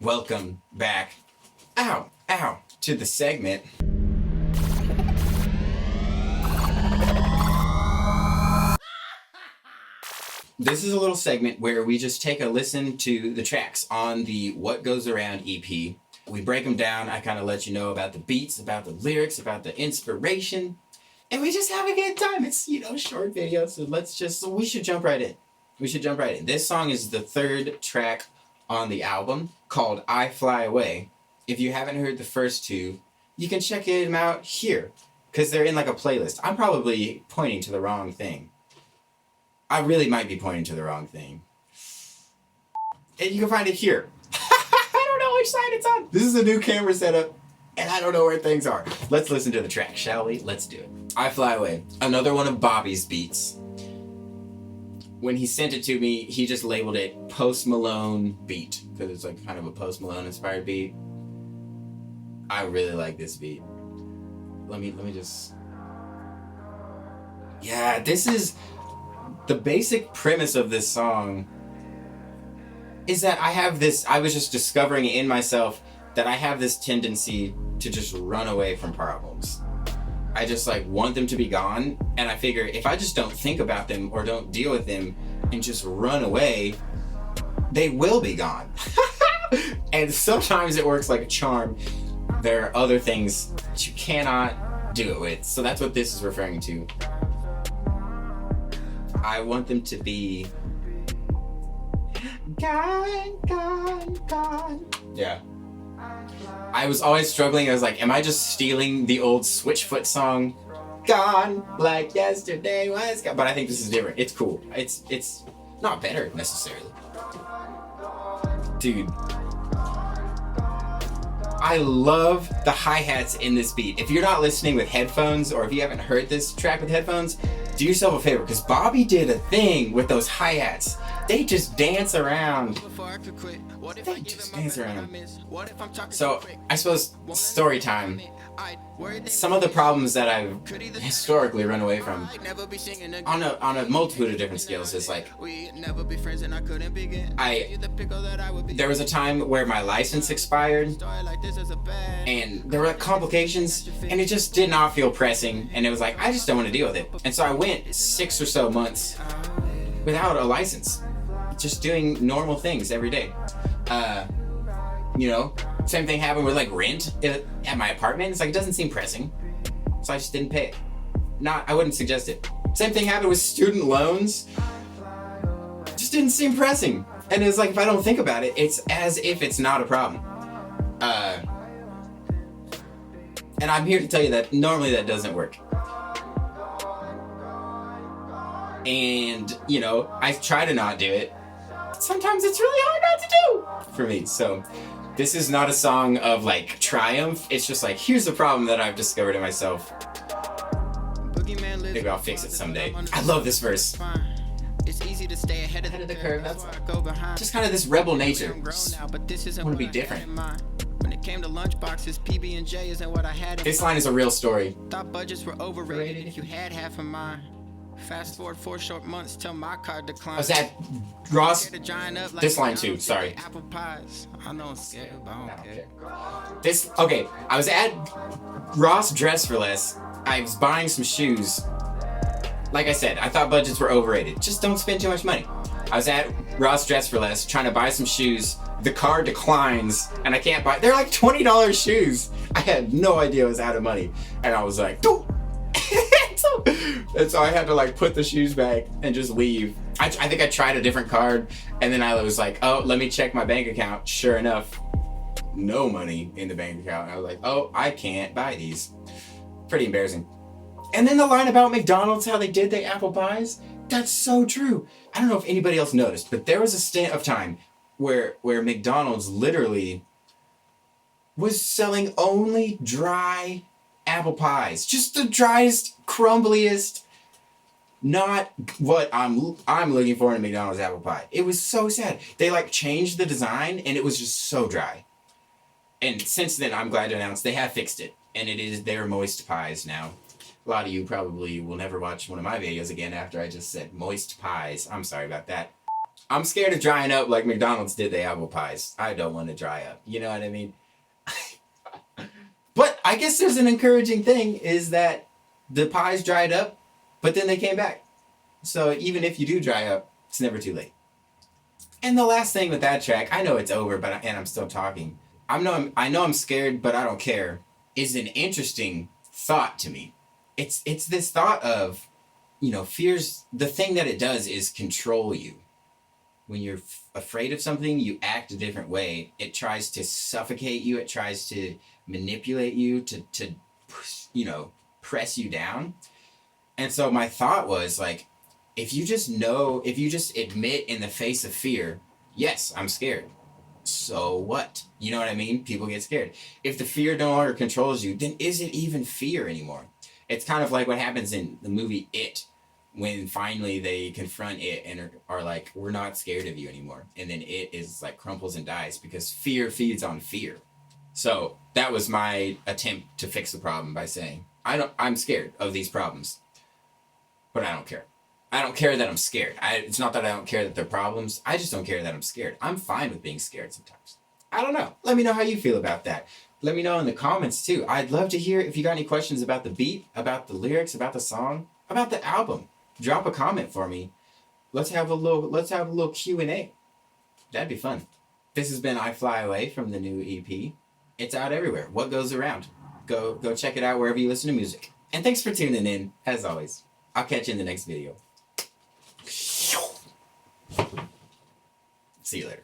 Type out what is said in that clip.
Welcome back, ow, to the segment. This is a little segment where we just take a listen to the tracks on the What Goes Around EP. We break them down. I kind of let you know about the beats, about the lyrics, about the inspiration, and we just have a good time. It's, short video, so we should jump right in. This song is the third track on the album, called I Fly Away. If you haven't heard the first two, you can check them out here, because they're in like a playlist. I'm probably pointing to the wrong thing. I really might be pointing to the wrong thing. And you can find it here. I don't know which side it's on. This is a new camera setup, and I don't know where things are. Let's listen to the track, shall we? Let's do it. I Fly Away, another one of Bobby's beats. When he sent it to me, he just labeled it Post Malone beat, because it's like kind of a Post Malone inspired beat. I really like this beat. Let me just... Yeah, this is... The basic premise of this song is that I was just discovering in myself that I have this tendency to just run away from problems. I just want them to be gone, and I figure if I just don't think about them or don't deal with them and just run away, they will be gone. And sometimes it works like a charm. There are other things that you cannot do it with. So that's what this is referring to. I want them to be gone. Yeah. I was always struggling. I was like, am I just stealing the old Switchfoot song? Gone like yesterday was gone. But I think this is different. It's cool. It's not better necessarily. Dude. I love the hi-hats in this beat. If you're not listening with headphones, or if you haven't heard this track with headphones, do yourself a favor, because Bobby did a thing with those hi-hats. They just dance around. So, I suppose, story time. Some of the problems that I've historically run away from, on a multitude of different scales, is like, there was a time where my license expired, and there were complications, and it just did not feel pressing, and it was like, I just don't want to deal with it. And so I went 6 or so months without a license, just doing normal things every day. Same thing happened with rent at my apartment. It's like, it doesn't seem pressing, so I just didn't pay it. I wouldn't suggest it. Same thing happened with student loans. Just didn't seem pressing. And it's like, if I don't think about it, it's as if it's not a problem. And I'm here to tell you that normally that doesn't work. And, I try to not do it. Sometimes it's really hard not to do for me. So this is not a song of triumph. It's just here's the problem that I've discovered in myself. Maybe I'll fix it someday. I love this verse. It's easy to stay ahead of the curve. That's just kind of this rebel nature. Just want to be different. When it came to lunchboxes, PB&J isn't what I had. This line is a real story. Thought budgets were overrated if you had half of mine. Fast forward 4 short months till my card declined. I was at Ross. This line too, sorry. Apple pies. I know I'm scared, but I don't care. I was at Ross Dress for Less. I was buying some shoes. Like I said, I thought budgets were overrated. Just don't spend too much money. I was at Ross Dress for Less trying to buy some shoes. The card declines and I can't buy. They're like $20 shoes. I had no idea I was out of money. And I was like, "Don't." And so I had to put the shoes back and just leave. I think I tried a different card, and then I was like, oh, let me check my bank account. Sure enough, no money in the bank account. I was like, oh, I can't buy these. Pretty embarrassing. And then the line about McDonald's, how they did the apple pies, that's so true. I don't know if anybody else noticed, but there was a stint of time where McDonald's literally was selling only dry apple pies. Just the driest, crumbliest, not what I'm looking for in a McDonald's apple pie. It was so sad. They changed the design and it was just so dry. And since then, I'm glad to announce they have fixed it. And it is their moist pies now. A lot of you probably will never watch one of my videos again after I just said moist pies. I'm sorry about that. I'm scared of drying up like McDonald's did the apple pies. I don't want to dry up. You know what I mean? But I guess there's an encouraging thing is that the pies dried up, but then they came back. So even if you do dry up, it's never too late. And the last thing with that track, I know it's over, and I'm still talking. I know I'm scared, but I don't care. Is an interesting thought to me. It's this thought of, fear's the thing that it does is control you. When you're afraid of something, you act a different way. It tries to suffocate you. It tries to manipulate you to press you down. And so my thought was like, if you just admit in the face of fear, yes, I'm scared. So what? You know what I mean? People get scared. If the fear no longer controls you, then is it even fear anymore? It's kind of like what happens in the movie It, when finally they confront it and are like, we're not scared of you anymore. And then it is like crumples and dies because fear feeds on fear. So that was my attempt to fix the problem by saying, I'm scared of these problems, but I don't care. I don't care that I'm scared. It's not that I don't care that they're problems. I just don't care that I'm scared. I'm fine with being scared sometimes. I don't know. Let me know how you feel about that. Let me know in the comments too. I'd love to hear if you got any questions about the beat, about the lyrics, about the song, about the album. Drop a comment for me. Let's have a little Q&A. That'd be fun. This has been I Fly Away from the new EP. It's out everywhere. What goes around? Go check it out wherever you listen to music. And thanks for tuning in, as always. I'll catch you in the next video. See you later.